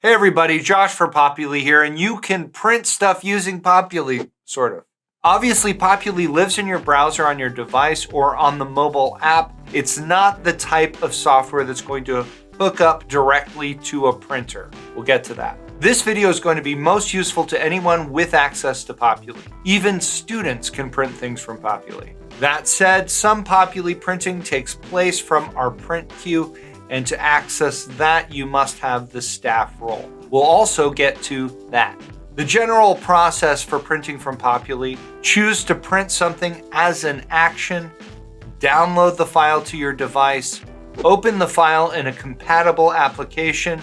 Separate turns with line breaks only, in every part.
Hey everybody, Josh for Populi here, and you can print stuff using Populi, sort of. Obviously, Populi lives in your browser on your device or on the mobile app. It's not the type of software that's going to hook up directly to a printer. We'll get to that. This video is going to be most useful to anyone with access to Populi. Even students can print things from Populi. That said, some Populi printing takes place from our print queue, and to access that, you must have the staff role. We'll also get to that. The general process for printing from Populi: choose to print something as an action, download the file to your device, open the file in a compatible application,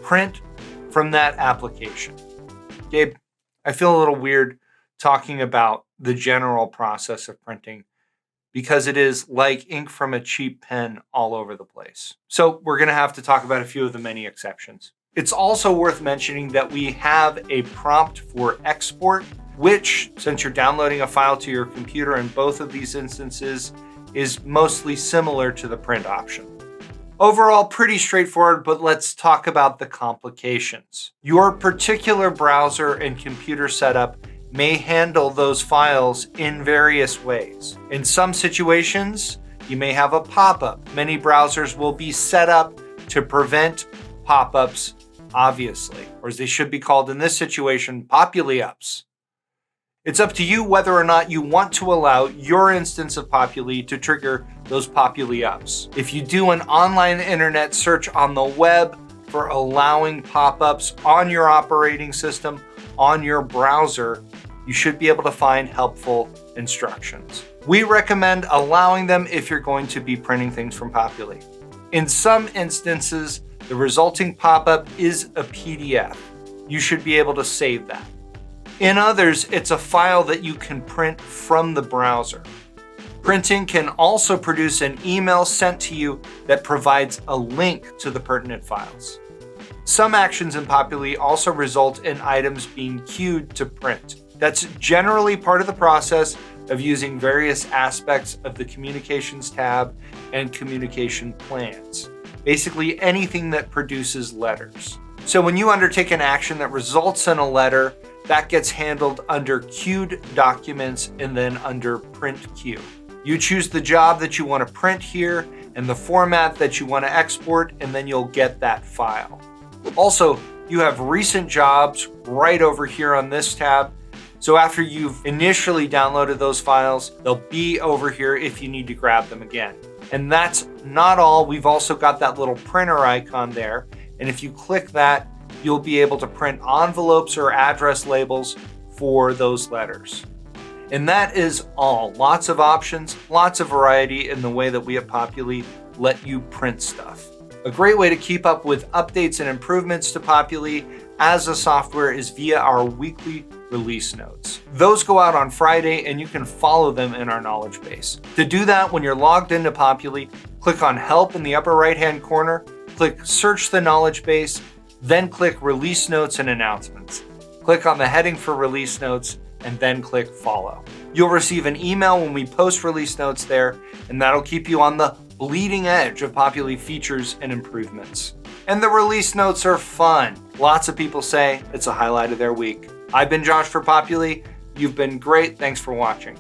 print from that application. Gabe, I feel a little weird talking about the general process of printing because it is like ink from a cheap pen all over the place. So we're gonna have to talk about a few of the many exceptions. It's also worth mentioning that we have a prompt for export, which, since you're downloading a file to your computer in both of these instances, is mostly similar to the print option. Overall, pretty straightforward, but let's talk about the complications. Your particular browser and computer setup may handle those files in various ways. In some situations, you may have a pop-up. Many browsers will be set up to prevent pop-ups, obviously, or as they should be called in this situation, Populi-ups. It's up to you whether or not you want to allow your instance of Populi to trigger those Populi-ups. If you do an online internet search on the web for allowing pop-ups on your operating system, on your browser, you should be able to find helpful instructions. We recommend allowing them if you're going to be printing things from Populi. In some instances, the resulting pop-up is a PDF. You should be able to save that. In others, it's a file that you can print from the browser. Printing can also produce an email sent to you that provides a link to the pertinent files. Some actions in Populi also result in items being queued to print. That's generally part of the process of using various aspects of the Communications tab and Communication plans. Basically anything that produces letters. So when you undertake an action that results in a letter, that gets handled under Queued Documents and then under Print Queue. You choose the job that you want to print here and the format that you want to export, and then you'll get that file. Also, you have recent jobs right over here on this tab. So after you've initially downloaded those files, they'll be over here if you need to grab them again. And that's not all. We've also got that little printer icon there. And if you click that, you'll be able to print envelopes or address labels for those letters. And that is all. Lots of options, lots of variety in the way that we at Populi let you print stuff. A great way to keep up with updates and improvements to Populi as a software is via our weekly release notes. Those go out on Friday and you can follow them in our knowledge base. To do that, when you're logged into Populi, click on Help in the upper right-hand corner, click Search the Knowledge Base, then click Release Notes and Announcements. Click on the heading for Release Notes and then click Follow. You'll receive an email when we post release notes there, and that'll keep you on the bleeding edge of Populi features and improvements. And the release notes are fun. Lots of people say it's a highlight of their week. I've been Josh for Populi. You've been great. Thanks for watching.